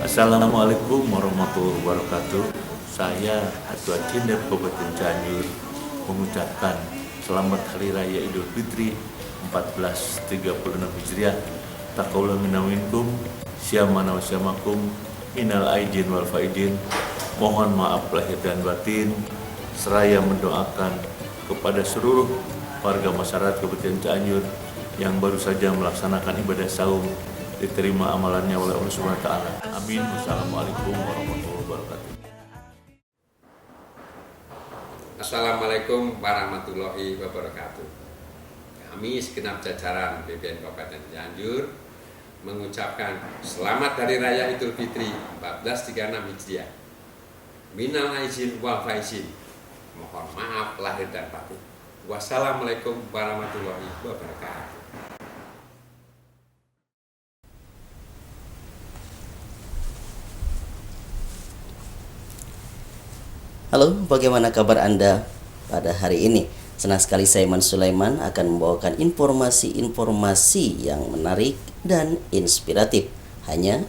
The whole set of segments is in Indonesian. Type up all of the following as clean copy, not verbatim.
Assalamualaikum warahmatullahi wabarakatuh. Saya Ketua Cindep Kabupaten Cianjur mengucapkan selamat Hari Raya Idul Fitri 1436 Hijriah. Taqabbal minna minkum, syamana wa syamakum, minal aidin wal faidin. Mohon maaf lahir dan batin, seraya mendoakan kepada seluruh warga masyarakat Kabupaten Cianjur yang baru saja melaksanakan ibadah saum, diterima amalannya oleh Allah Subhanahu wa taala. Amin. Wassalamualaikum warahmatullahi wabarakatuh. Assalamualaikum warahmatullahi wabarakatuh. Kami segenap jajaran BPN Kabupaten Cianjur mengucapkan selamat Hari Raya Idul Fitri 1436 Hijriah. Minal aidin wal faizin. Mohon maaf lahir dan batin. Wassalamualaikum warahmatullahi wabarakatuh. Halo, bagaimana kabar Anda pada hari ini? Senang sekali saya Iman Sulaiman akan membawakan informasi-informasi yang menarik dan inspiratif hanya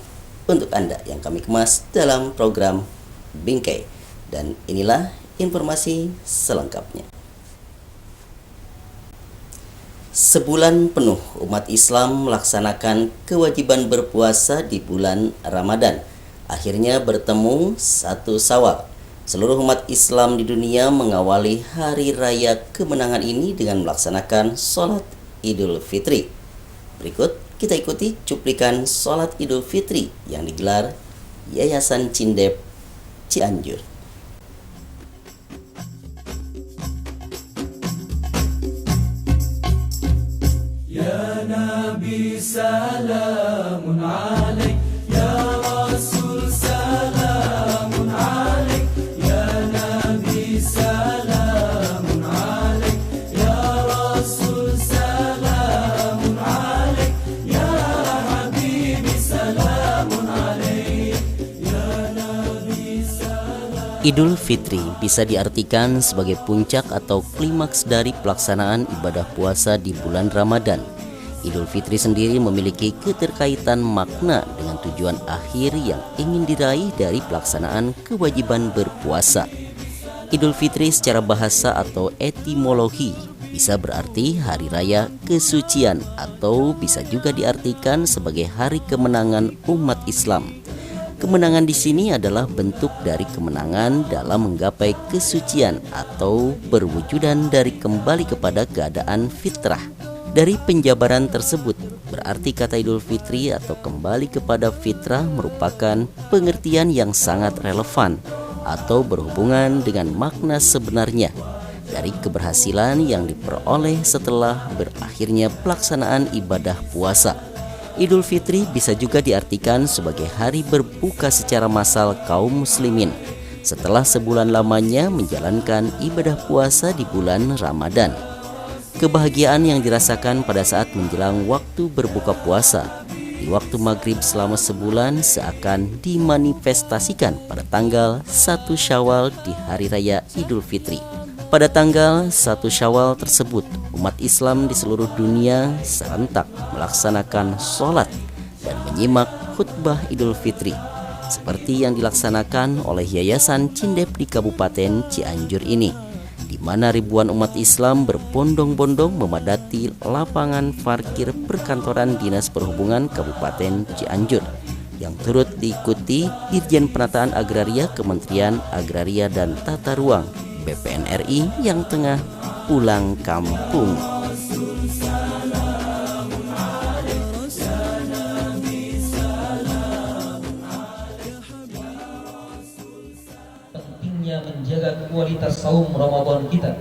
untuk Anda yang kami kemas dalam program Bingkai. Dan inilah informasi selengkapnya. Sebulan penuh umat Islam melaksanakan kewajiban berpuasa di bulan Ramadan. Akhirnya bertemu 1 Syawal. Seluruh umat Islam di dunia mengawali hari raya kemenangan ini dengan melaksanakan sholat Idul Fitri. Berikut kita ikuti cuplikan sholat Idul Fitri yang digelar Yayasan Cindep Cianjur. Ya Nabi salamun alaik, Ya Rasul salamun alaik, Ya Nabi salamun alaik, Ya Rasul salamun alaik, Ya Habibi salamun alaik, Ya Nabi salamun. Idul Fitri bisa diartikan sebagai puncak atau klimaks dari pelaksanaan ibadah puasa di bulan Ramadan. Idul Fitri sendiri memiliki keterkaitan makna dengan tujuan akhir yang ingin diraih dari pelaksanaan kewajiban berpuasa. Idul Fitri secara bahasa atau etimologi bisa berarti hari raya kesucian atau bisa juga diartikan sebagai hari kemenangan umat Islam. Kemenangan di sini adalah bentuk dari kemenangan dalam menggapai kesucian atau perwujudan dari kembali kepada keadaan fitrah. Dari penjabaran tersebut, berarti kata Idul Fitri atau kembali kepada fitrah merupakan pengertian yang sangat relevan atau berhubungan dengan makna sebenarnya dari keberhasilan yang diperoleh setelah berakhirnya pelaksanaan ibadah puasa. Idul Fitri bisa juga diartikan sebagai hari berbuka secara massal kaum muslimin setelah sebulan lamanya menjalankan ibadah puasa di bulan Ramadan. Kebahagiaan yang dirasakan pada saat menjelang waktu berbuka puasa di waktu maghrib selama sebulan seakan dimanifestasikan pada tanggal 1 Syawal di Hari Raya Idul Fitri. Pada tanggal 1 Syawal tersebut, umat Islam di seluruh dunia serentak melaksanakan sholat dan menyimak khutbah Idul Fitri seperti yang dilaksanakan oleh Yayasan Cindep di Kabupaten Cianjur ini, di mana ribuan umat Islam berbondong-bondong memadati lapangan parkir perkantoran Dinas Perhubungan Kabupaten Cianjur yang turut diikuti Dirjen Penataan Agraria Kementerian Agraria dan Tata Ruang BPN RI yang tengah pulang kampung. Pentingnya menjaga kualitas saum Ramadan kita.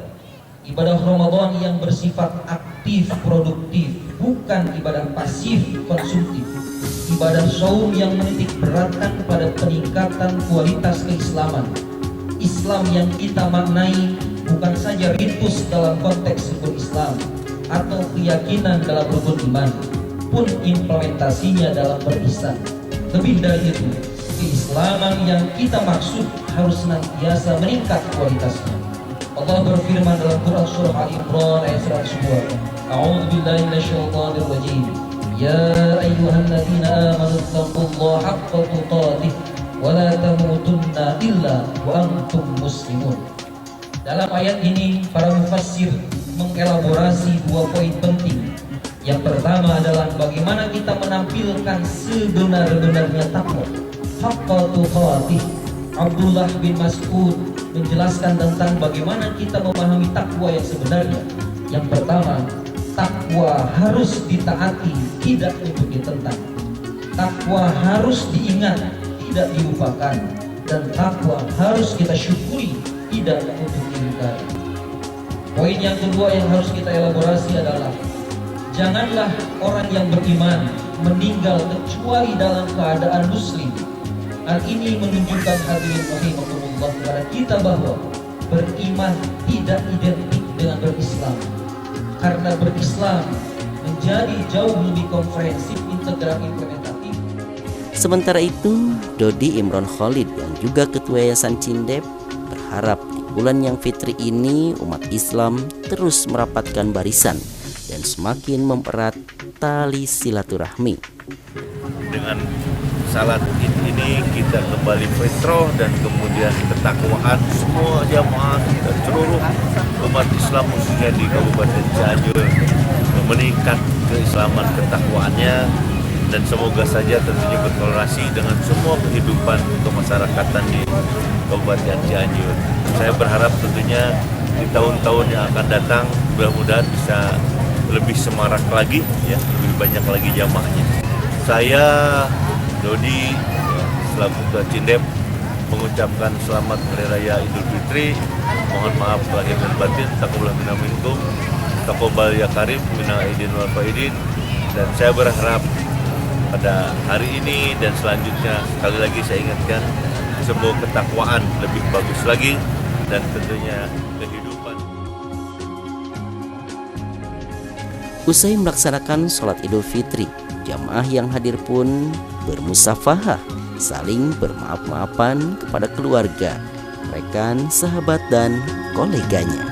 Ibadah Ramadan yang bersifat aktif produktif, bukan ibadah pasif konsumtif. Ibadah saum yang menitik beratkan pada peningkatan kualitas keislaman. Islam yang kita maknai bukan saja ritus dalam konteks rukun Islam atau keyakinan dalam rukun iman, pun implementasinya dalam berislam. Lebih dari itu, keislaman yang kita maksud harus senantiasa meningkat kualitasnya. Allah berfirman dalam Quran surah Al-Imran ayat 102. A'udzu billahi minasyaitonir rajim. Ya ayyuhalladzina amanu taqullaha wattaqullaha haqqa tuqatih wa la tamutunna illa wa antum muslimun. Dalam ayat ini para mufassir mengelaborasi dua poin penting. Yang pertama adalah bagaimana kita menampilkan sebenar-benarnya takwa, haqqa tuqatih. Abdullah bin Mas'ud menjelaskan tentang bagaimana kita memahami takwa yang sebenarnya. Yang pertama, takwa harus ditaati, tidak untuk ditentang. Takwa harus diingat, tidak dilupakan. Dan takwa harus kita syukuri, tidak untuk diingkari. Poin yang kedua yang harus kita elaborasi adalah janganlah orang yang beriman meninggal kecuali dalam keadaan muslim. Hal ini menunjukkan hadirin rahimakumullah kepada kita bahwa beriman tidak identik dengan berislam. Karena berislam menjadi jauh lebih komprehensif, integral, implementatif. Sementara itu, Dodi Imron Khalid yang juga Ketua Yayasan Cindep berharap di bulan yang fitri ini umat Islam terus merapatkan barisan dan semakin mempererat tali silaturahmi. Dengan salat Id ini kita kembali fitrah dan kemudian ketakwaan semua jamaah dan seluruh umat Islam khususnya di Kabupaten Cianjur meningkat keislaman ketakwaannya, dan semoga saja tentunya berkorelasi dengan semua kehidupan kemasyarakatan di Kabupaten Cianjur. Saya berharap tentunya di tahun-tahun yang akan datang mudah-mudahan bisa lebih semarak lagi, ya, lebih banyak lagi jamaahnya. Saya Dodi selaku Ketua Cindep mengucapkan selamat Hari Raya Idul Fitri. Mohon maaf lahir dan batin. Taqabbal minna minkum. Taqabbal ya karim minal aidin wal faidin. Dan saya berharap pada hari ini dan selanjutnya sekali lagi saya ingatkan sebuah ketakwaan lebih bagus lagi dan tentunya kehidupan. Usai melaksanakan sholat Idul Fitri, jamaah yang hadir pun bermusafahah, saling bermaaf-maafan kepada keluarga, rekan, sahabat, dan koleganya.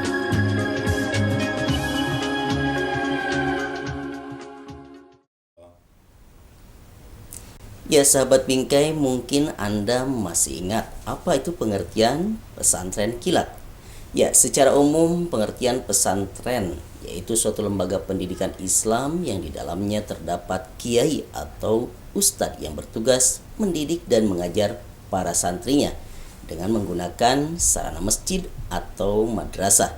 Ya sahabat Bingkai, mungkin Anda masih ingat apa itu pengertian pesantren kilat. Ya, secara umum pengertian pesantren yaitu suatu lembaga pendidikan Islam yang di dalamnya terdapat kiai atau ustadz yang bertugas mendidik dan mengajar para santrinya dengan menggunakan sarana masjid atau madrasah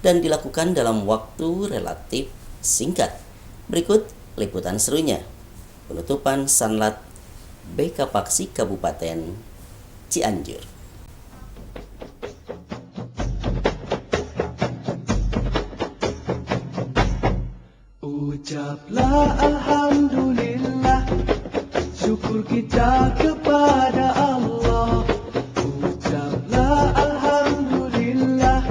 dan dilakukan dalam waktu relatif singkat. Berikut liputan serunya. Penutupan Sanlat BK Paksi Kabupaten Cianjur. Ucaplah alhamdulillah, syukur kita kepada Allah. Ucaplah alhamdulillah,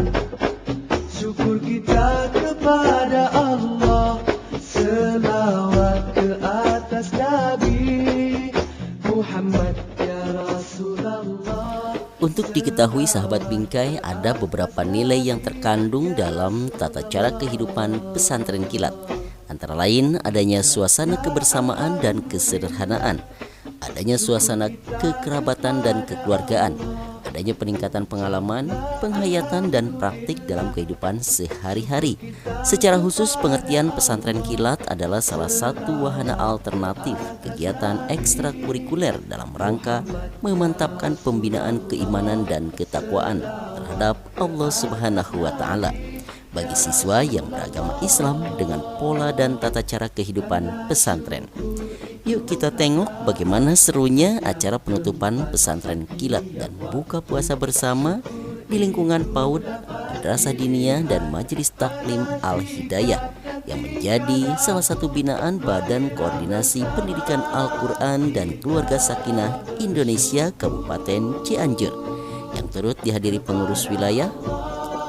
syukur kita kepada Allah. Selawat ke atas Nabi Muhammad ya Rasulullah. Untuk diketahui sahabat Bingkai, ada beberapa nilai yang terkandung dalam tata cara kehidupan pesantren kilat. Antara lain adanya suasana kebersamaan dan kesederhanaan, adanya suasana kekerabatan dan kekeluargaan, adanya peningkatan pengalaman, penghayatan dan praktik dalam kehidupan sehari-hari. Secara khusus pengertian pesantren kilat adalah salah satu wahana alternatif kegiatan ekstrakurikuler dalam rangka memantapkan pembinaan keimanan dan ketakwaan terhadap Allah Subhanahu wa Ta'ala bagi siswa yang beragama Islam dengan pola dan tata cara kehidupan pesantren. Yuk kita tengok bagaimana serunya acara penutupan pesantren kilat dan buka puasa bersama di lingkungan PAUD, Madrasah Diniyah dan Majelis Taklim Al-Hidayah yang menjadi salah satu binaan Badan Koordinasi Pendidikan Al-Quran dan Keluarga Sakinah Indonesia Kabupaten Cianjur yang turut dihadiri pengurus wilayah,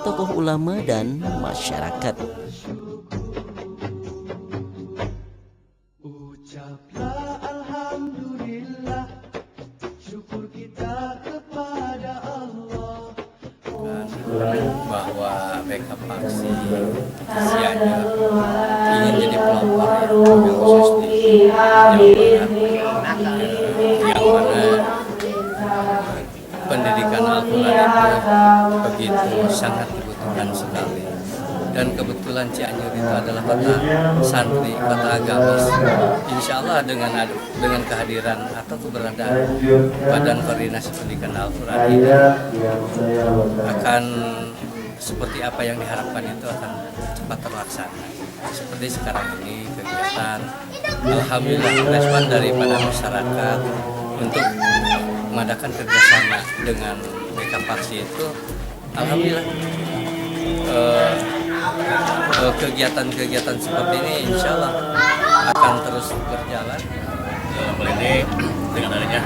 tokoh ulama dan masyarakat. Ucaplah alhamdulillah, syukur kita kepada Allah. Bahwa BK Paksi Cianjur ingin jadi pelopor yang khusus di Jawa Barat. yang mana pendidikan Al-Quran itu begitu sangat dibutuhkan sekali. Dan kebetulan Cianjur itu adalah kota santri, kota agamis. Insya Allah dengan kehadiran atau keberadaan Badan Koordinasi Pendidikan Al-Quran ini akan seperti apa yang diharapkan itu akan cepat terlaksana. Seperti sekarang ini kegiatan, alhamdulillah respon daripada masyarakat untuk mengadakan kerjasama dengan BK Paksi itu, alhamdulillah kegiatan-kegiatan seperti ini insya Allah akan terus berjalan. Dalam hal ini dengan adanya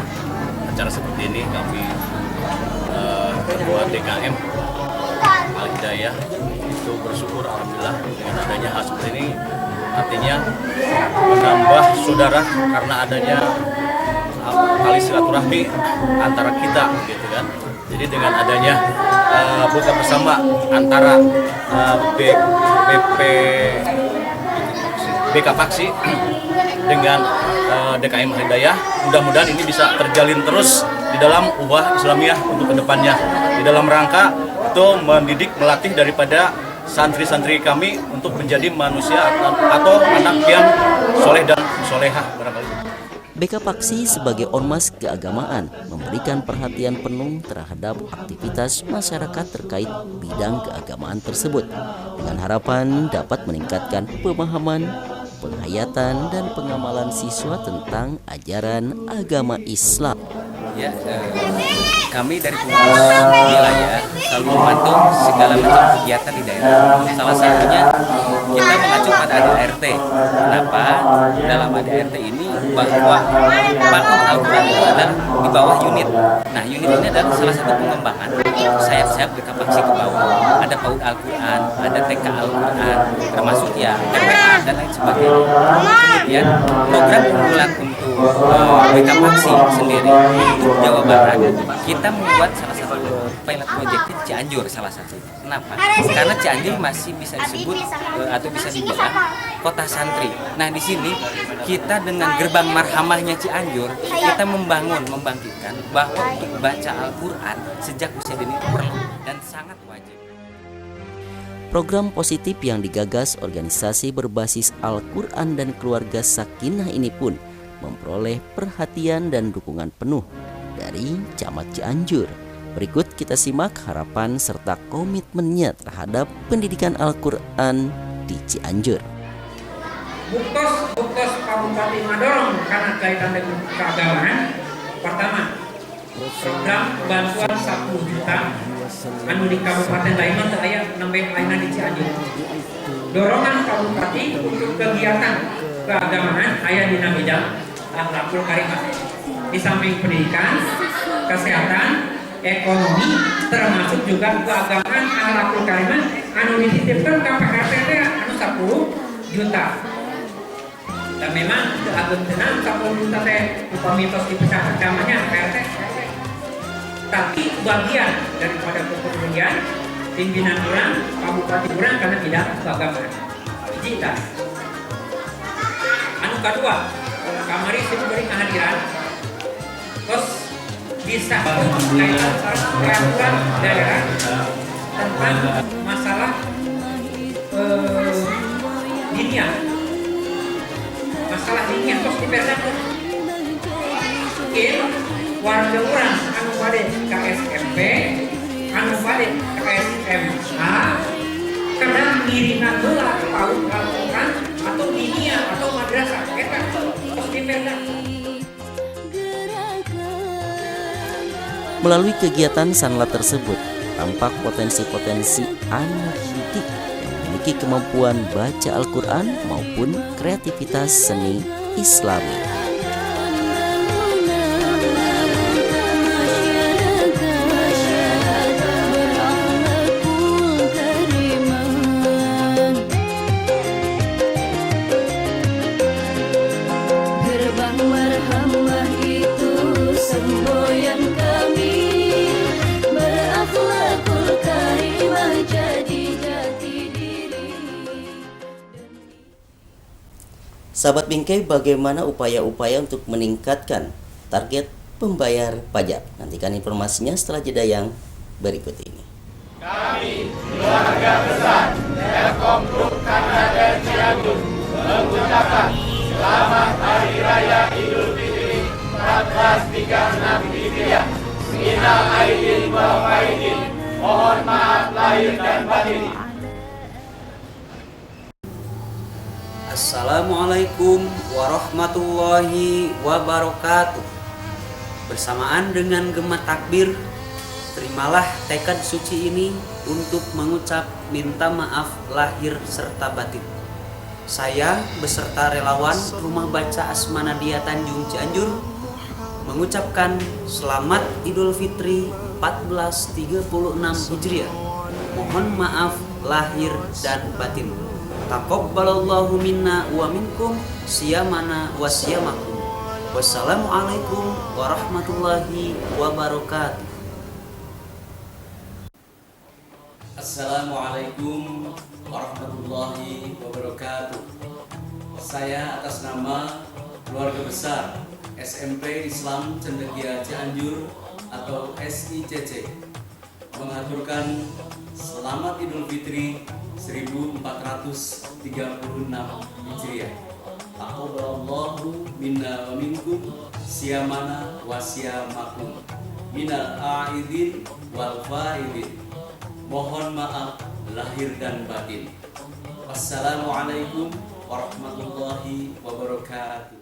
acara seperti ini kami ketua DKM Al-Hidayah itu bersyukur alhamdulillah dengan adanya hal seperti ini, artinya menambah saudara karena adanya tali silaturahmi antara kita gitu kan. Jadi dengan adanya buka bersama antara BK Paksi dengan DKM Hidayah, mudah-mudahan ini bisa terjalin terus di dalam ukhuwah Islamiyah untuk kedepannya, di dalam rangka itu mendidik, melatih daripada santri-santri kami untuk menjadi manusia atau anak yang soleh dan solehah barangkali. BK Paksi sebagai ormas keagamaan memberikan perhatian penuh terhadap aktivitas masyarakat terkait bidang keagamaan tersebut dengan harapan dapat meningkatkan pemahaman, penghayatan, dan pengamalan siswa tentang ajaran agama Islam. Ya, kami dari pengurus wilayah selalu memantau segala macam kegiatan di daerah. Salah satunya kita mengacu pada ADART. Kenapa? Dalam ADART ini bahwa Paut Al-Quran itu adalah di bawah unit. Nah, unit ini adalah salah satu pengembangan sayap-sayap BK Paksi ke bawah. Ada Paut Al-Quran, ada TK Al-Quran, termasuk ya TPA dan lain sebagainya. Kemudian program unggulan untuk BK Paksi sendiri untuk Jawa Barat, kita membuat salah satu pilot project di Cianjur salah satu. Kenapa? Karena Cianjur masih bisa disebut atau bisa dibilang kota santri. Nah, di sini kita dengan gerbang marhamahnya Cianjur, kita membangkitkan bahwa untuk baca Al-Quran sejak usia dini itu perlu dan sangat wajib. Program positif yang digagas organisasi berbasis Al-Quran dan keluarga Sakinah ini pun memperoleh perhatian dan dukungan penuh dari Camat Cianjur. Berikut kita simak harapan serta komitmennya terhadap pendidikan Al-Quran di Cianjur. Buktos Kabupaten Madorong karena kaitan dengan keagamaan. Pertama, program bantuan 10 juta anu di Kabupaten lain teu aya nembe lainna di Cianjur. Dorongan Kabupaten untuk kegiatan keagamaan aya dina bidang akhlakul karimah. Di samping pendidikan, kesehatan, ekonomi, termasuk juga keagamaan akhlakul karimah anu dititipkeun ka PRT anu 10 juta. Dan memang agung tenang 10 juta teh upamitos dipecah agamanya PRT. Tapi bagian daripada kepedulian pimpinan orang kabupaten orang karena tidak keagamaan. Hiji anu kedua, kamari situ beri kehadiran terus bisa kaitan peraturan daerah tentang masalah dinia terus diperdakan mungkin warga orang anu bade KSMP anu bade KSMA kadang ngirinan heula paut Al-Quran atau dinia atau madrasah eta terus diperdakan. Melalui kegiatan sanlat tersebut, tampak potensi-potensi anak didik yang memiliki kemampuan baca Al-Quran maupun kreativitas seni Islami. Sahabat Bingkai, bagaimana upaya-upaya untuk meningkatkan target pembayar pajak. Nantikan informasinya setelah jeda yang berikut ini. Kami, keluarga besar Telkom Group Kanada Cianjur, mengucapkan selamat Hari Raya Idul Fitri 1436 Hijriah. Minal aidin wal faidin. Mohon maaf lahir dan batin. Assalamualaikum warahmatullahi wabarakatuh. Bersamaan dengan gema takbir, terimalah tekad suci ini untuk mengucap minta maaf lahir serta batin. Saya beserta relawan Rumah Baca Asmanadia Tanjung Cianjur mengucapkan selamat Idul Fitri 1436 Hijriah. Mohon maaf lahir dan batin. Taqabbalallahu minna wa minkum siyamana wa siyamakum. Wassalamualaikum warahmatullahi wabarakatuh. Assalamualaikum warahmatullahi wabarakatuh. Saya atas nama keluarga besar SMP Islam Cendekia Cianjur atau SICC mengaturkan selamat Idul Fitri 1436 Hijriah. Taqabbalallahu minna wa minkum siyamana wa siyamakum minal aidin wal faidin. Mohon maaf lahir dan batin. Wassalamualaikum warahmatullahi wabarakatuh.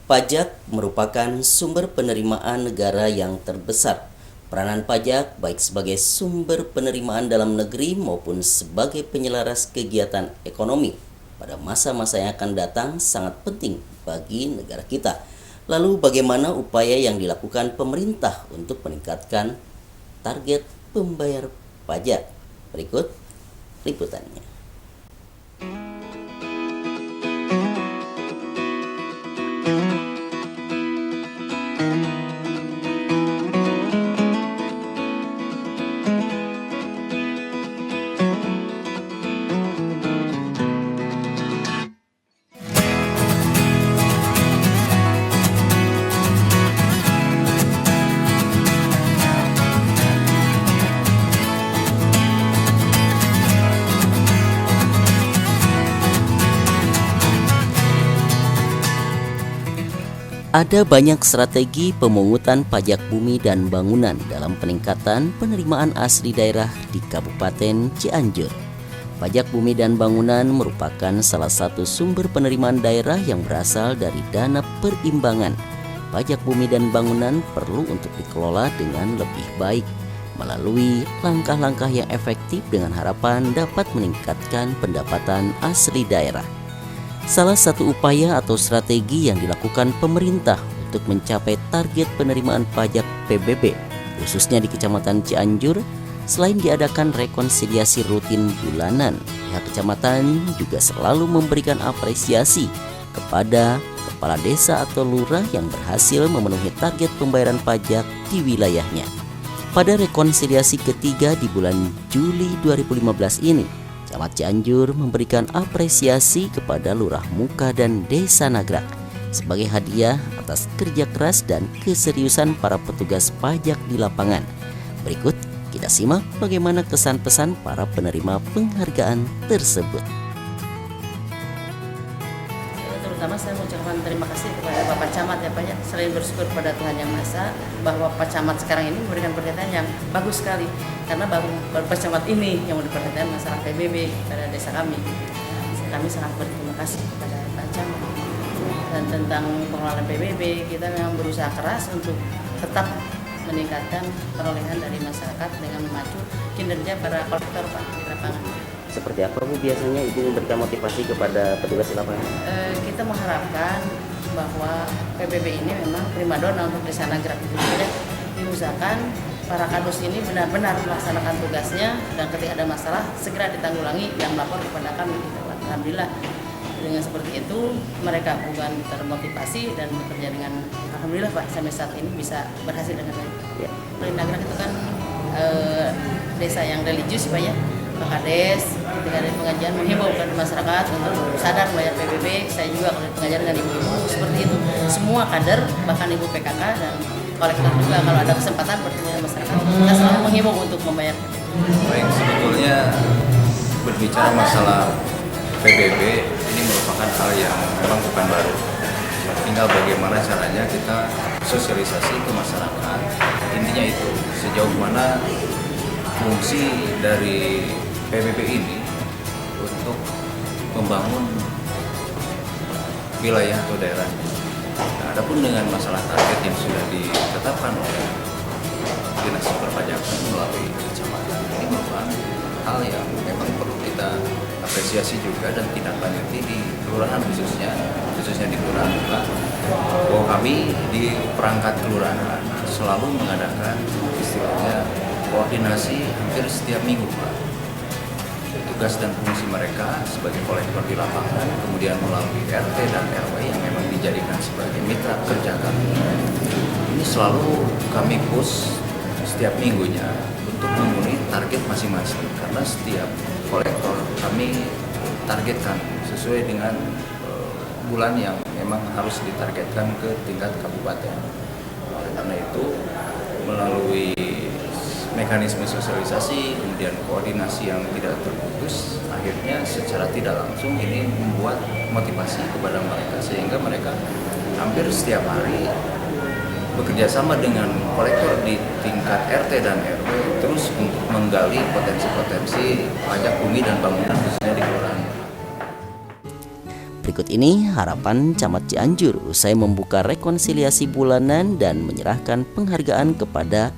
Pajak merupakan sumber penerimaan negara yang terbesar. Peranan pajak baik sebagai sumber penerimaan dalam negeri maupun sebagai penyelaras kegiatan ekonomi pada masa-masa yang akan datang sangat penting bagi negara kita. Lalu bagaimana upaya yang dilakukan pemerintah untuk meningkatkan target pembayar pajak? Berikut liputannya. Ada banyak strategi pemungutan pajak bumi dan bangunan dalam peningkatan penerimaan asli daerah di Kabupaten Cianjur. Pajak bumi dan bangunan merupakan salah satu sumber penerimaan daerah yang berasal dari dana perimbangan. Pajak bumi dan bangunan perlu untuk dikelola dengan lebih baik melalui langkah-langkah yang efektif dengan harapan dapat meningkatkan pendapatan asli daerah. Salah satu upaya atau strategi yang dilakukan pemerintah untuk mencapai target penerimaan pajak PBB, khususnya di Kecamatan Cianjur, selain diadakan rekonsiliasi rutin bulanan, pihak kecamatan juga selalu memberikan apresiasi kepada kepala desa atau lurah yang berhasil memenuhi target pembayaran pajak di wilayahnya. Pada rekonsiliasi ketiga di bulan Juli 2015 ini, Camat Cianjur memberikan apresiasi kepada Lurah Muka dan Desa Nagrak sebagai hadiah atas kerja keras dan keseriusan para petugas pajak di lapangan. Berikut kita simak bagaimana kesan-pesan para penerima penghargaan tersebut. Terutama saya mengucapkan terima kasih kepada Bapak Camat ya Pak ya. Selain bersyukur kepada Tuhan Yang Maha Esa bahwa Pak Camat sekarang ini memberikan perhatian yang bagus sekali. Karena baru Pak Camat ini yang memperhatikan masalah PBB pada desa kami. Kami sangat berterima kasih kepada Pak Camat. Dan tentang pengelolaan PBB, kita memang berusaha keras untuk tetap meningkatkan perolehan dari masyarakat dengan memacu kinerja para kolektor Pak di lapangan. Seperti apa Bu biasanya Ibu memberikan motivasi kepada petugas di lapangan? Kita mengharapkan bahwa PBB ini memang primadona untuk Desa Nagrak itu saja. Diusahakan para kadus ini benar-benar melaksanakan tugasnya dan ketika ada masalah segera ditanggulangi dan melapor kepada kami. Alhamdulillah dengan seperti itu mereka bukan termotivasi dan bekerja dengan alhamdulillah Pak sampai saat ini bisa berhasil dengan baik. Ya. Nagrak itu kan desa yang religius Pak ya. Pak Kades ketika dari pengajian menghimbau kepada masyarakat untuk sadar membayar PBB. Saya juga kalau pengajian dengan ibu-ibu seperti itu. Semua kader, bahkan ibu PKK dan kolektor juga kalau ada kesempatan bertemu dengan masyarakat, kita selalu menghimbau untuk membayar PBB. Baik, sebetulnya berbicara masalah PBB ini merupakan hal yang memang bukan baru. Tinggal bagaimana caranya kita sosialisasi ke masyarakat. Intinya itu, sejauh mana fungsi dari PBB ini untuk membangun wilayah atau daerah. Nah, adapun dengan masalah target yang sudah ditetapkan oleh Dinas Perpajakan melalui kecamatan, ini merupakan hal yang memang perlu kita apresiasi juga dan tidak lanjuti di kelurahan khususnya di kelurahan Pak. Bahwa kami di perangkat kelurahan selalu mengadakan istilahnya koordinasi hampir setiap minggu Pak. Tugas dan fungsi mereka sebagai kolektor di lapangan, kemudian melalui RT dan RW yang memang dijadikan sebagai mitra kerja kami. Ini selalu kami push setiap minggunya untuk memenuhi target masing-masing karena setiap kolektor kami targetkan sesuai dengan bulan yang memang harus ditargetkan ke tingkat kabupaten. Oleh karena itu melalui mekanisme sosialisasi kemudian koordinasi yang tidak terputus, akhirnya secara tidak langsung ini membuat motivasi kepada mereka sehingga mereka hampir setiap hari bekerja sama dengan kolektor di tingkat RT dan RW terus untuk menggali potensi-potensi pajak bumi dan bangunan khususnya di kelurahan. Berikut ini harapan Camat Cianjur usai membuka rekonsiliasi bulanan dan menyerahkan penghargaan kepada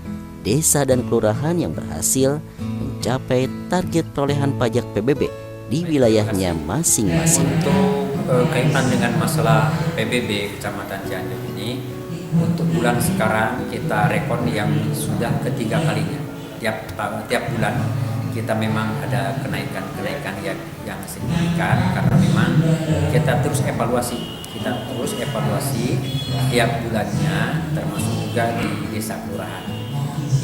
desa dan kelurahan yang berhasil mencapai target perolehan pajak PBB di wilayahnya masing-masing. Untuk kaitan dengan masalah PBB Kecamatan Cianjur ini, untuk bulan sekarang kita rekor yang sudah ketiga kalinya. Tiap bulan kita memang ada kenaikan yang signifikan karena memang kita terus evaluasi tiap bulannya, termasuk juga di desa kelurahan.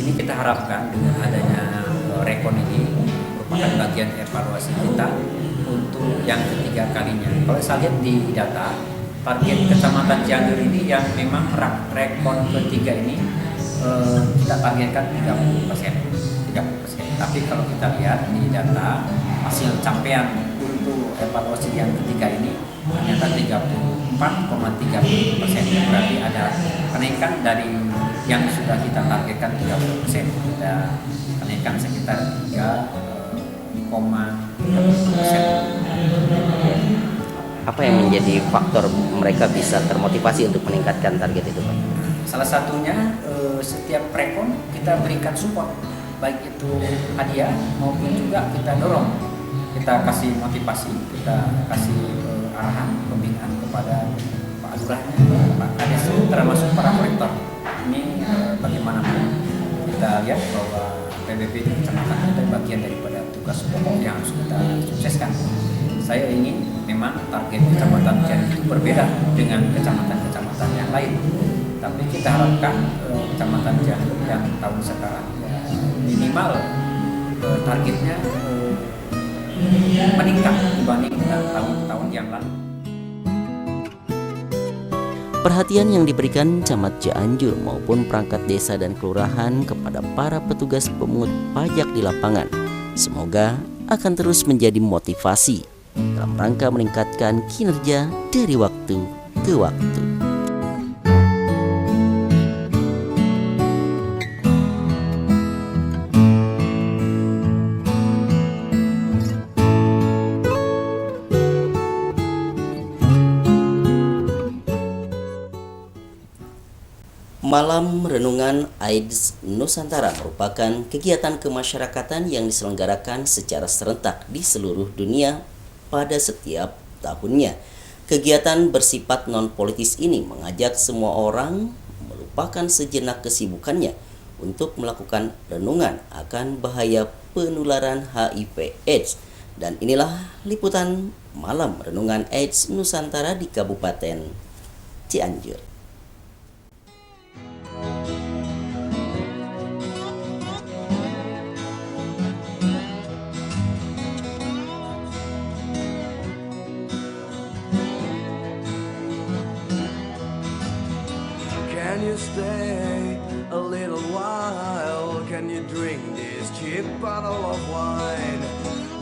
Ini kita harapkan dengan adanya rekon ini merupakan bagian evaluasi kita untuk yang ketiga kalinya. Kalau saya lihat di data target Kecamatan Cianjur ini yang memang rekon ketiga ini kita targetkan 30%. Tapi kalau kita lihat di data hasil capaian untuk evaluasi yang ketiga ini ternyata 34,30%. Berarti ada kenaikan dari yang sudah kita targetkan 30%. Kita kenaikan sekitar 3,1%. Apa yang menjadi faktor mereka bisa termotivasi untuk meningkatkan target itu, Pak? Salah satunya setiap rekon kita berikan support, baik itu hadiah maupun juga kita dorong, kita kasih motivasi, kita kasih arahan pembinaan kepada Pak Lurahnya, Pak Kades, termasuk para kolektor. Ini bagaimanapun kita lihat bahwa PBB di kecamatan itu bagian daripada tugas pokok yang harus kita sukseskan. Saya ingin memang target Kecamatan Cianjur itu berbeda dengan kecamatan-kecamatan yang lain. Tapi kita harapkan Kecamatan Cianjur yang tahun sekarang minimal targetnya meningkat dibanding tahun-tahun yang lalu. Perhatian yang diberikan Camat Cianjur maupun perangkat desa dan kelurahan kepada para petugas pemungut pajak di lapangan semoga akan terus menjadi motivasi dalam rangka meningkatkan kinerja dari waktu ke waktu. Malam Renungan AIDS Nusantara merupakan kegiatan kemasyarakatan yang diselenggarakan secara serentak di seluruh dunia pada setiap tahunnya. Kegiatan bersifat non-politis ini mengajak semua orang melupakan sejenak kesibukannya untuk melakukan renungan akan bahaya penularan HIV/AIDS. Dan inilah liputan Malam Renungan AIDS Nusantara di Kabupaten Cianjur. can you stay a little while? Can you drink this cheap bottle of wine?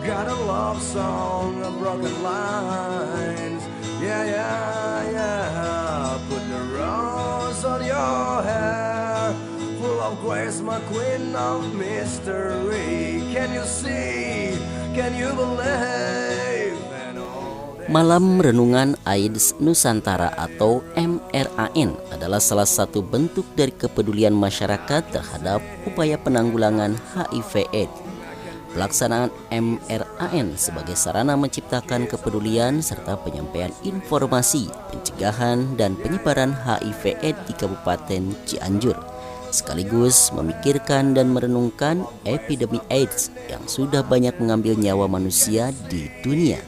Got a love song, a broken lines. Yeah, yeah, yeah. Put the rose on your hair, full of grace, my queen of mystery. Can you see? Can you believe? Malam Renungan AIDS Nusantara atau MRAN adalah salah satu bentuk dari kepedulian masyarakat terhadap upaya penanggulangan HIV/AIDS. Pelaksanaan MRAN sebagai sarana menciptakan kepedulian serta penyampaian informasi, pencegahan dan penyebaran HIV/AIDS di Kabupaten Cianjur, sekaligus memikirkan dan merenungkan epidemi AIDS yang sudah banyak mengambil nyawa manusia di dunia.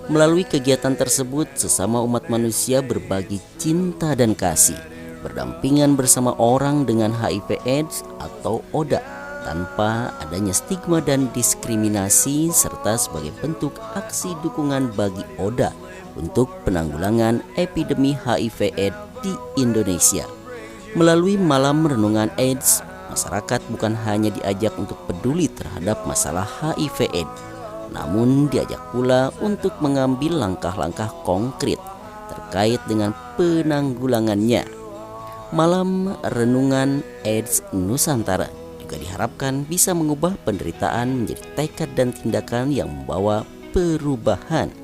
Melalui kegiatan tersebut, sesama umat manusia berbagi cinta dan kasih, berdampingan bersama orang dengan HIV/AIDS atau ODA, tanpa adanya stigma dan diskriminasi, serta sebagai bentuk aksi dukungan bagi ODA untuk penanggulangan epidemi HIV/AIDS di Indonesia. Melalui Malam Renungan AIDS, masyarakat bukan hanya diajak untuk peduli terhadap masalah HIV/AIDS, namun diajak pula untuk mengambil langkah-langkah konkret terkait dengan penanggulangannya. Malam Renungan AIDS Nusantara juga diharapkan bisa mengubah penderitaan menjadi tekad dan tindakan yang membawa perubahan.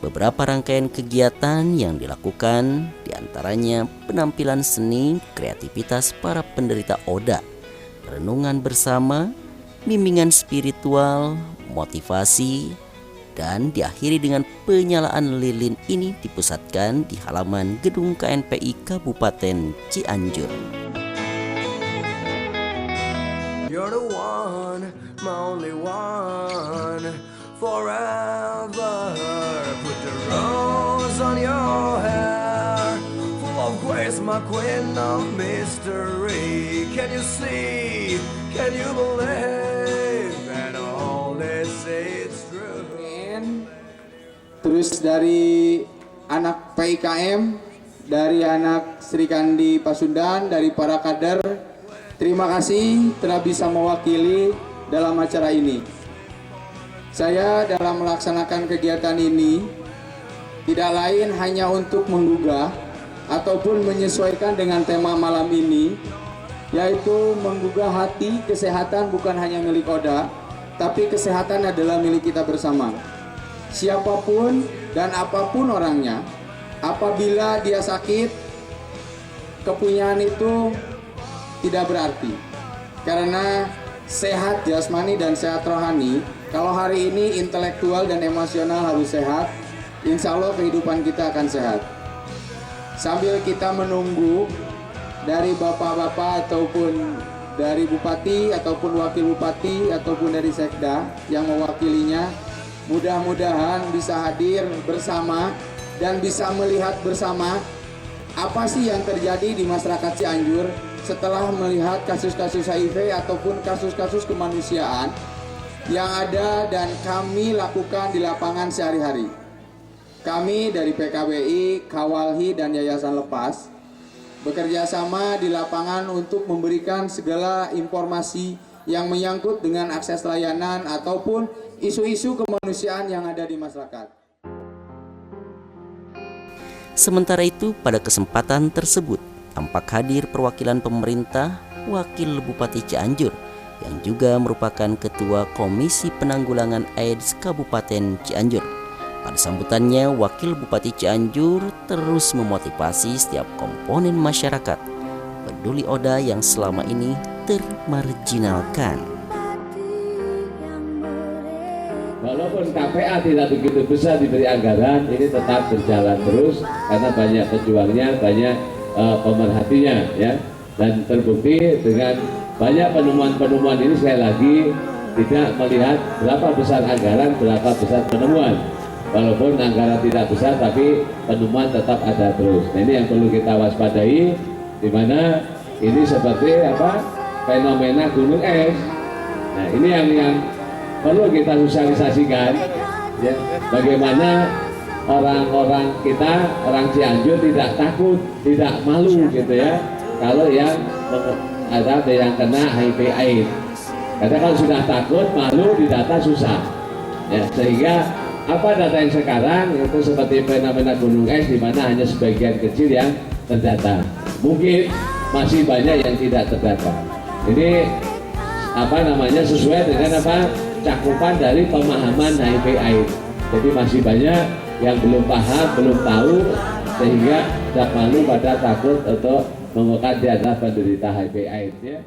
Beberapa rangkaian kegiatan yang dilakukan diantaranya penampilan seni, kreativitas para penderita ODA, renungan bersama, bimbingan spiritual, motivasi, dan diakhiri dengan penyalaan lilin. Ini dipusatkan di halaman gedung KNPI Kabupaten Cianjur. You're the one, my only one, forever. Put the rose on your hair, full of grace, my queen of mystery. Can you see? Can you believe? And all they say it's true. Terus dari anak PIKM, dari anak Sri Kandi Pasundan, dari para kader, terima kasih telah bisa mewakili dalam acara ini. Saya dalam melaksanakan kegiatan ini tidak lain hanya untuk menggugah ataupun menyesuaikan dengan tema malam ini, yaitu menggugah hati. Kesehatan bukan hanya milik ODA, tapi kesehatan adalah milik kita bersama. Siapapun dan apapun orangnya, apabila dia sakit, kepunyaan itu tidak berarti. Karena sehat jasmani dan sehat rohani, kalau hari ini intelektual dan emosional harus sehat, insya Allah kehidupan kita akan sehat. Sambil kita menunggu dari bapak-bapak ataupun dari bupati ataupun wakil bupati ataupun dari sekda yang mewakilinya, mudah-mudahan bisa hadir bersama dan bisa melihat bersama apa sih yang terjadi di masyarakat Cianjur setelah melihat kasus-kasus HIV ataupun kasus-kasus kemanusiaan yang ada dan kami lakukan di lapangan sehari-hari. Kami dari PKBI, Kawalhi dan Yayasan Lepas bekerja sama di lapangan untuk memberikan segala informasi yang menyangkut dengan akses layanan ataupun isu-isu kemanusiaan yang ada di masyarakat. Sementara itu, pada kesempatan tersebut tampak hadir perwakilan pemerintah, Wakil Bupati Cianjur yang juga merupakan Ketua Komisi Penanggulangan AIDS Kabupaten Cianjur. Pada sambutannya, Wakil Bupati Cianjur terus memotivasi setiap komponen masyarakat peduli ODA yang selama ini termarginalkan. Walaupun KPA tidak begitu besar diberi anggaran, ini tetap berjalan terus karena banyak pejuangnya, banyak pemerhatinya, ya. Dan terbukti dengan banyak penemuan-penemuan ini, sekali lagi tidak melihat berapa besar anggaran, berapa besar penemuan. Walaupun anggaran tidak besar, tapi penemuan tetap ada terus. Nah, ini yang perlu kita waspadai, di mana ini seperti apa, fenomena gunung es. Nah, ini yang perlu kita sosialisasikan, ya, bagaimana orang-orang kita, orang Cianjur tidak takut, tidak malu gitu ya. Kalau yang ada yang kena HIV/AIDS, karena kalau sudah takut, malu, didata susah. Ya, sehingga apa data yang sekarang itu seperti fenomena gunung es, di mana hanya sebagian kecil yang terdata. Mungkin masih banyak yang tidak terdata. Ini sesuai dengan cakupan dari pemahaman HIV/AIDS. Jadi masih banyak yang belum paham, belum tahu, sehingga tidak malu pada takut untuk mengukat dia adalah penderita HIV/AIDS ya.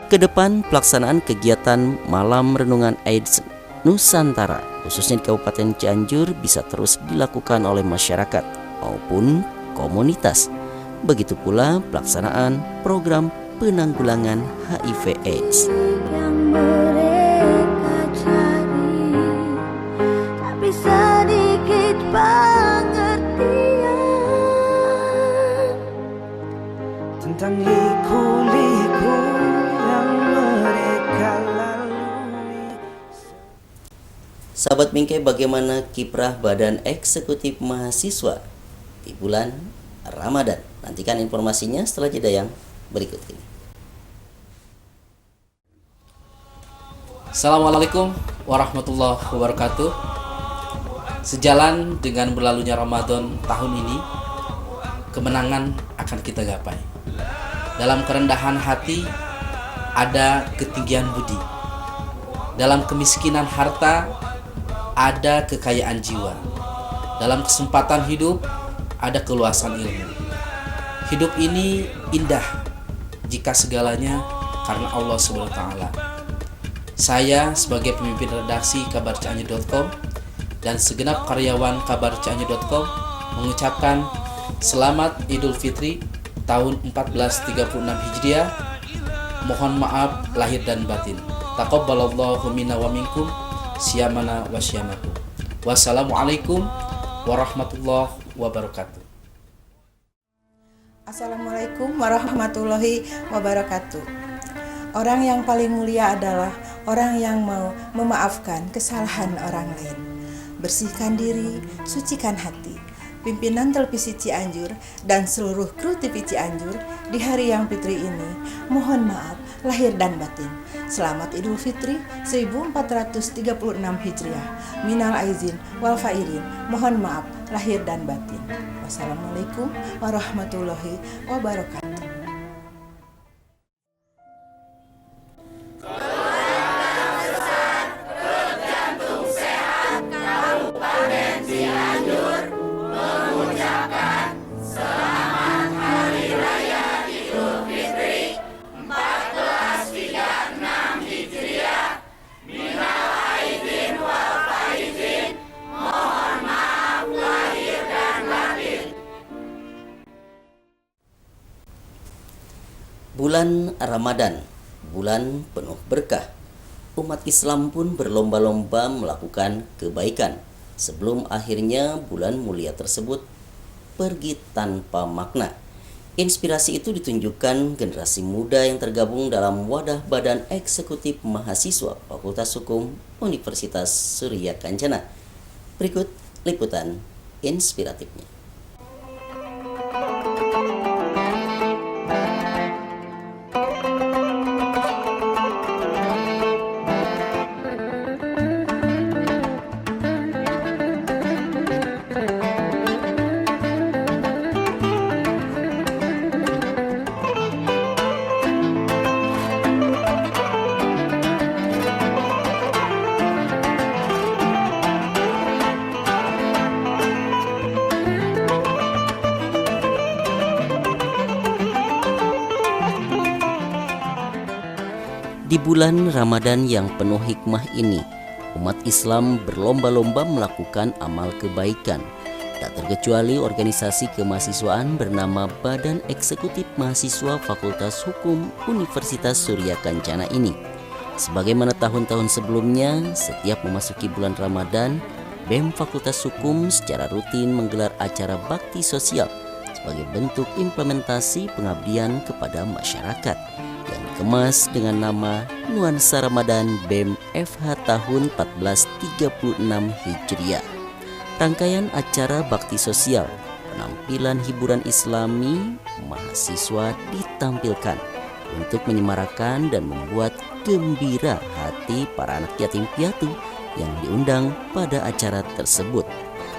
Kedepan pelaksanaan kegiatan Malam Renungan AIDS Nusantara khususnya di Kabupaten Cianjur bisa terus dilakukan oleh masyarakat maupun komunitas. Begitu pula pelaksanaan program penanggulangan HIV/AIDS. Yang mereka cari, tapi sedikit pengertian tentang liku-liku yang mereka lalui. Sahabat Bingkai, bagaimana kiprah Badan Eksekutif Mahasiswa di bulan Ramadan? Nantikan informasinya setelah jeda yang berikut ini. Assalamualaikum warahmatullahi wabarakatuh. Sejalan dengan berlalunya Ramadan tahun ini, kemenangan akan kita gapai. Dalam kerendahan hati ada ketinggian budi. Dalam kemiskinan harta ada kekayaan jiwa. Dalam kesempatan hidup ada keluasan ilmu. Hidup ini indah jika segalanya karena Allah SWT. Saya sebagai pemimpin redaksi kabarcianjur.com dan segenap karyawan kabarcianjur.com mengucapkan selamat Idul Fitri tahun 1436 Hijriah. Mohon maaf lahir dan batin. Taqabbalallahu minna wa minkum siyamana wa syamakum. Wassalamualaikum warahmatullahi wabarakatuh. Assalamualaikum warahmatullahi wabarakatuh. Orang yang paling mulia adalah orang yang mau memaafkan kesalahan orang lain. Bersihkan diri, sucikan hati. Pimpinan Televisi Cianjur dan seluruh kru TV Cianjur di hari yang fitri ini mohon maaf lahir dan batin. Selamat Idul Fitri 1436 Hijriah. Minal aizin wal faizin. Mohon maaf lahir dan batin. Wassalamualaikum warahmatullahi wabarakatuh. Bulan Ramadan, bulan penuh berkah. Umat Islam pun berlomba-lomba melakukan kebaikan sebelum akhirnya bulan mulia tersebut pergi tanpa makna. Inspirasi itu ditunjukkan generasi muda yang tergabung dalam wadah Badan Eksekutif Mahasiswa Fakultas Hukum Universitas Surya Kencana. Berikut liputan inspiratifnya. Di bulan Ramadan yang penuh hikmah ini, umat Islam berlomba-lomba melakukan amal kebaikan. Tak terkecuali organisasi kemahasiswaan bernama Badan Eksekutif Mahasiswa Fakultas Hukum Universitas Surya Kencana ini. Sebagaimana tahun-tahun sebelumnya, setiap memasuki bulan Ramadan, BEM Fakultas Hukum secara rutin menggelar acara bakti sosial sebagai bentuk implementasi pengabdian kepada masyarakat yang dikemas dengan nama Nuansa Ramadan BEM FH tahun 1436 Hijriah. Rangkaian acara bakti sosial, penampilan hiburan Islami, mahasiswa ditampilkan untuk menyemarakan dan membuat gembira hati para anak yatim piatu yang diundang pada acara tersebut.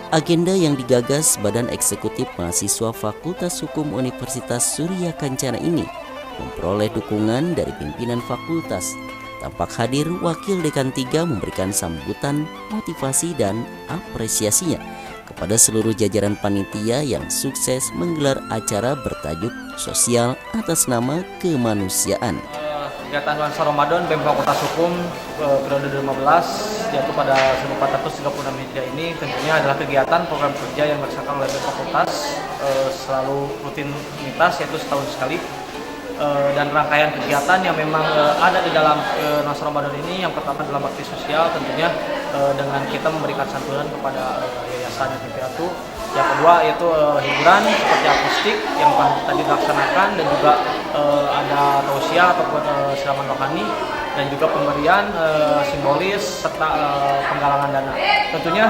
Agenda yang digagas Badan Eksekutif Mahasiswa Fakultas Hukum Universitas Surya Kencana ini memperoleh dukungan dari pimpinan fakultas. Tampak hadir Wakil Dekan 3 memberikan sambutan, motivasi dan apresiasinya kepada seluruh jajaran panitia yang sukses menggelar acara bertajuk sosial atas nama kemanusiaan. Kegiatan Nuansa Ramadan BEM Fakultas Hukum periode 2015 yaitu pada 1436 Hijriah ini tentunya adalah kegiatan program kerja yang dilaksanakan oleh BEM Fakultas selalu rutinitas yaitu setahun sekali, dan rangkaian kegiatan yang memang ada di dalam Nuansa Ramadan ini yang pertama adalah bakti sosial tentunya dengan kita memberikan santunan kepada yayasan yatim piatu. Yang kedua yaitu hiburan seperti akustik yang tadi dilaksanakan dan juga ada tausiah ataupun siraman rohani dan juga pemberian simbolis serta penggalangan dana. Tentunya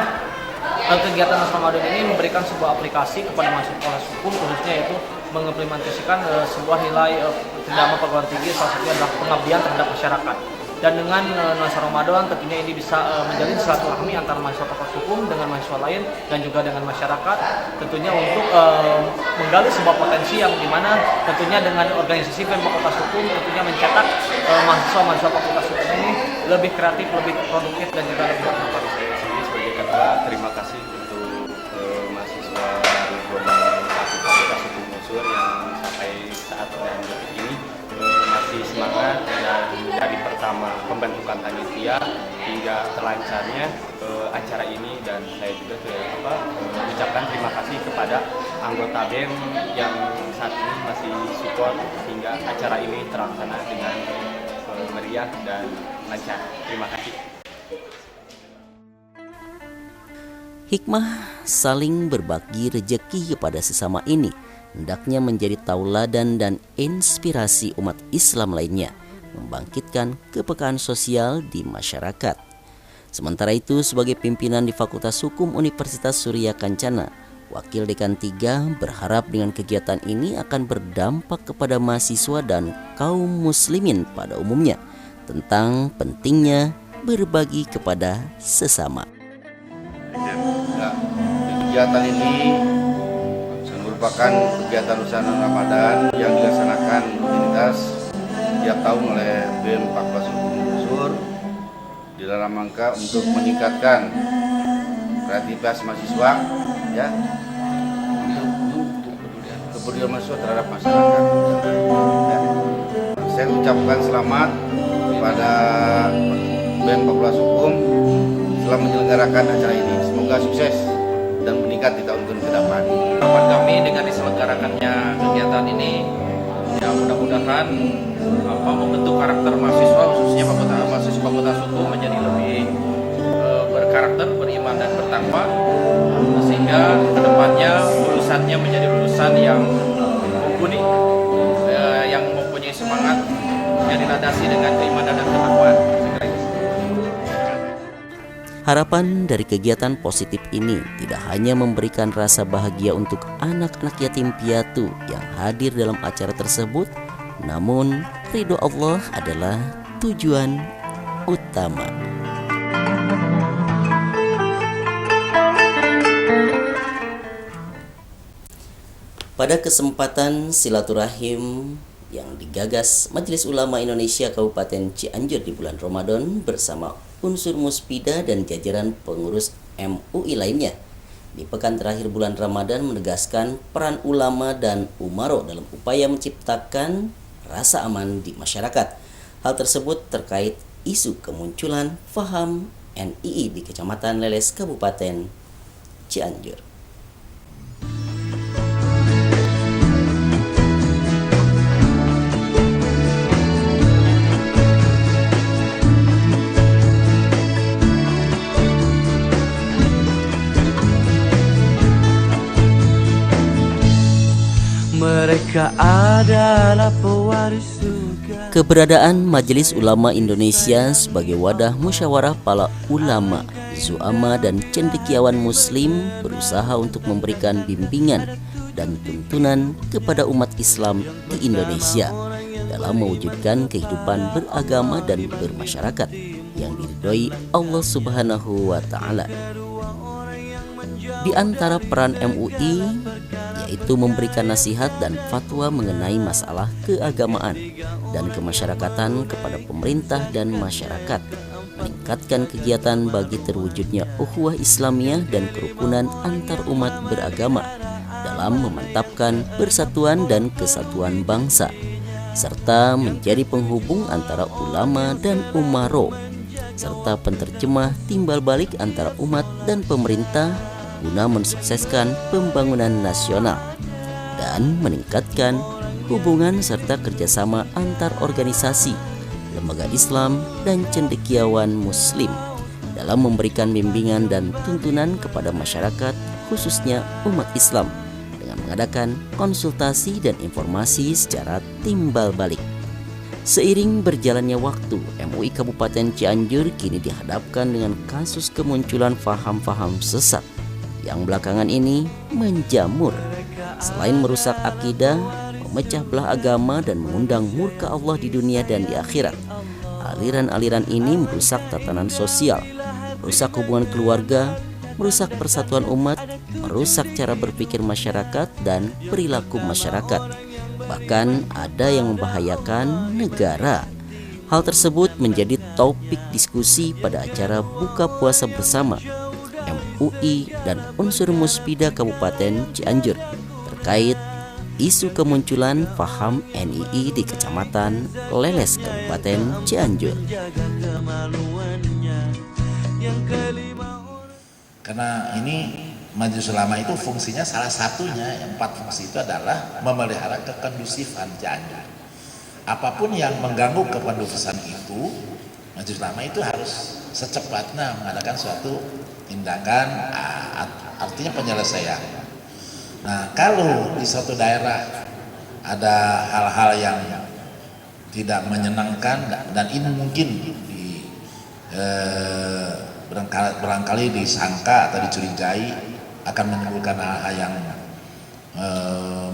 kegiatan Nuansa Ramadan ini memberikan sebuah aplikasi kepada mahasiswa hukum khususnya yaitu mengimplementasikan sebuah nilai tridharma perguruan tinggi, salah satunya adalah pengabdian terhadap masyarakat. Dan dengan Nuansa Ramadan tentunya ini bisa menjalin silaturahmi antara mahasiswa fakultas hukum dengan mahasiswa lain dan juga dengan masyarakat tentunya untuk menggali sebuah potensi yang dimana tentunya dengan organisasi BEM Fakultas Hukum tentunya mencetak mahasiswa fakultas hukum ini lebih kreatif, lebih produktif dan juga lebih bermanfaat. Saya sebagai ketua terima kasih untuk mahasiswa gelombang 1 Fakultas Hukum Unsur yang sampai saat dan detik ini masih semangat dan dari pertama pembentukan panitia hingga terlancarnya acara ini, dan saya juga mengucapkan terima kasih kepada anggota BEM yang saat ini masih support hingga acara ini terlaksana dengan meriah dan lancar. Terima kasih. Hikmah saling berbagi rejeki kepada sesama ini hendaknya menjadi tauladan dan inspirasi umat Islam lainnya, membangkitkan kepekaan sosial di masyarakat. Sementara itu, sebagai pimpinan di Fakultas Hukum Universitas Surya Kencana, Wakil Dekan 3 berharap dengan kegiatan ini akan berdampak kepada mahasiswa dan kaum muslimin pada umumnya tentang pentingnya berbagi kepada sesama. Kegiatan ini merupakan kegiatan usaha Ramadan yang dilaksanakan rutinitas setiap tahun oleh BEM Fakultas Hukum Unsur di dalam rangka untuk meningkatkan kreativitas mahasiswa, ya, untuk kepedulian mahasiswa terhadap masyarakat. Ya. Saya ucapkan selamat kepada BEM Fakultas Hukum setelah menyelenggarakan acara ini. Semoga sukses dan meningkat di tahun-tahun ke depan. Harapan kami dengan diselenggarakannya kegiatan ini, ya mudah-mudahan membentuk karakter mahasiswa khususnya mahasiswa Fakultas Hukum menjadi lebih berkarakter, beriman dan bertakwa, sehingga kedepannya lulusannya menjadi lulusan yang mumpuni, yang mempunyai semangat, yang dilandasi dengan keimanan dan ketakwaan. Harapan dari kegiatan positif ini tidak hanya memberikan rasa bahagia untuk anak-anak yatim piatu yang hadir dalam acara tersebut, namun ridho Allah adalah tujuan utama. Pada kesempatan silaturahim yang digagas Majelis Ulama Indonesia Kabupaten Cianjur di bulan Ramadan bersama unsur Muspida dan jajaran pengurus MUI lainnya, di pekan terakhir bulan Ramadan menegaskan peran ulama dan umaro dalam upaya menciptakan rasa aman di masyarakat. Hal tersebut terkait isu kemunculan faham NII di Kecamatan Leles, Kabupaten Cianjur. Mereka adalah pewaris surga. Keberadaan Majelis Ulama Indonesia sebagai wadah musyawarah para ulama, zuama dan cendekiawan muslim berusaha untuk memberikan bimbingan dan tuntunan kepada umat Islam di Indonesia dalam mewujudkan kehidupan beragama dan bermasyarakat yang diridhoi Allah Subhanahu wa taala. Di antara peran MUI yaitu memberikan nasihat dan fatwa mengenai masalah keagamaan dan kemasyarakatan kepada pemerintah dan masyarakat, meningkatkan kegiatan bagi terwujudnya ukhuwah Islamiyah dan kerukunan antar umat beragama dalam memantapkan persatuan dan kesatuan bangsa, serta menjadi penghubung antara ulama dan umaro, serta penterjemah timbal balik antara umat dan pemerintah guna mensukseskan pembangunan nasional dan meningkatkan hubungan serta kerjasama antar organisasi, lembaga Islam dan cendekiawan muslim dalam memberikan bimbingan dan tuntunan kepada masyarakat khususnya umat Islam dengan mengadakan konsultasi dan informasi secara timbal balik. Seiring berjalannya waktu, MUI Kabupaten Cianjur kini dihadapkan dengan kasus kemunculan faham-faham sesat yang belakangan ini menjamur. Selain merusak akidah, memecah belah agama dan mengundang murka Allah di dunia dan di akhirat, aliran-aliran ini merusak tatanan sosial, merusak hubungan keluarga, merusak persatuan umat, merusak cara berpikir masyarakat dan perilaku masyarakat. Bahkan ada yang membahayakan negara. Hal tersebut menjadi topik diskusi pada acara buka puasa bersama MUI dan unsur Muspida Kabupaten Cianjur terkait isu kemunculan paham NII di Kecamatan Leles Kabupaten Cianjur. Karena ini Majelis Ulama itu fungsinya salah satunya, 4 fungsi itu adalah memelihara kekondusifan Cianjur. Apapun yang mengganggu kekondusifan itu, Majelis Ulama itu harus secepatnya mengadakan suatu tindakan, artinya penyelesaian. Nah, kalau di suatu daerah ada hal-hal yang tidak menyenangkan dan ini mungkin barangkali disangka atau dicurigai akan menimbulkan hal-hal yang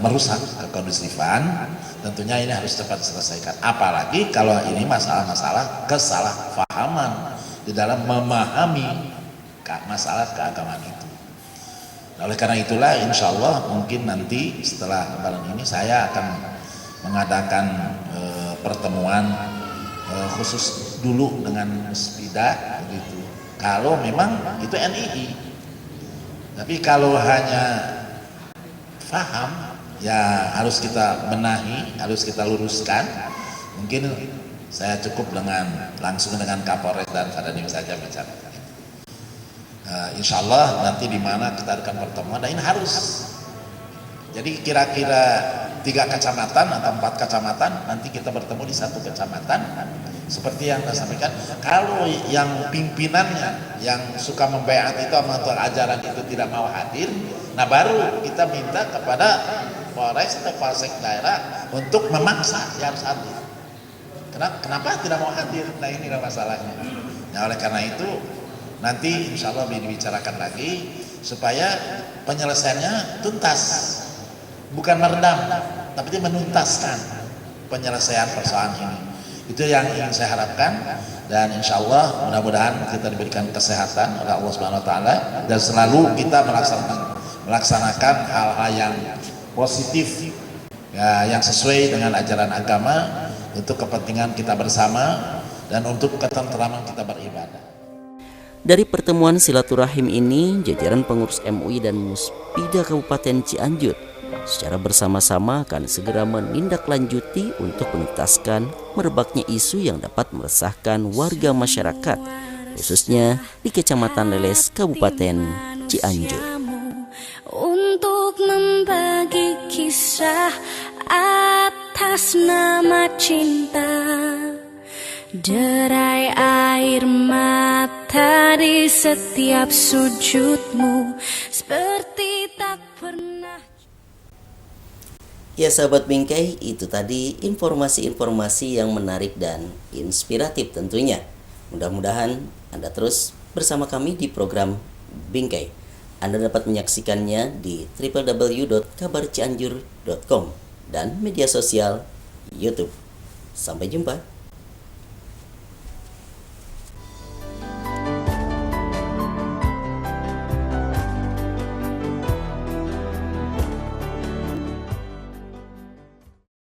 merusak kekondusifan, tentunya ini harus cepat diselesaikan. Apalagi kalau ini masalah-masalah kesalahpahaman di dalam memahami masalah keagamaan itu. Nah, oleh karena itulah insya Allah mungkin nanti setelah lebaran ini saya akan mengadakan pertemuan khusus dulu dengan Muspida begitu. Kalau memang itu NII, tapi kalau hanya paham ya harus kita benahi, harus kita luruskan. Mungkin saya cukup langsung dengan Kapolres dan Kadanim saja bicara. Insya Allah nanti di mana kita akan pertemuan, dan ini harus. Jadi kira-kira 3 kecamatan atau 4 kecamatan nanti kita bertemu di 1 kecamatan. Seperti yang saya sampaikan, kalau yang pimpinannya yang suka membaiat itu sama ajaran itu tidak mau hadir, nah baru kita minta kepada Polres atau Polsek daerah untuk memaksa dia harus hadir. Kenapa tidak mau hadir? Nah inilah masalahnya. Nah oleh karena itu nanti insya Allah dibicarakan lagi supaya penyelesaiannya tuntas, bukan meredam, tapi menuntaskan penyelesaian persoalan ini. Itu yang ingin saya harapkan, dan insya Allah mudah-mudahan kita diberikan kesehatan oleh Allah Subhanahu Wa Taala dan selalu kita melaksanakan hal-hal yang positif ya, yang sesuai dengan ajaran agama untuk kepentingan kita bersama dan untuk ketentraman kita beribadah. Dari pertemuan silaturahim ini, jajaran pengurus MUI dan Muspida Kabupaten Cianjur secara bersama-sama akan segera menindaklanjuti untuk menuntaskan merebaknya isu yang dapat meresahkan warga masyarakat, khususnya di Kecamatan Leles, Kabupaten Cianjur. Untuk membagi kisah atas nama cinta, derai air mata di setiap sujudmu seperti tak pernah. Ya sahabat Bingkai, itu tadi informasi-informasi yang menarik dan inspiratif tentunya. Mudah-mudahan Anda terus bersama kami di program Bingkai. Anda dapat menyaksikannya di www.kabarcianjur.com dan media sosial YouTube. Sampai jumpa.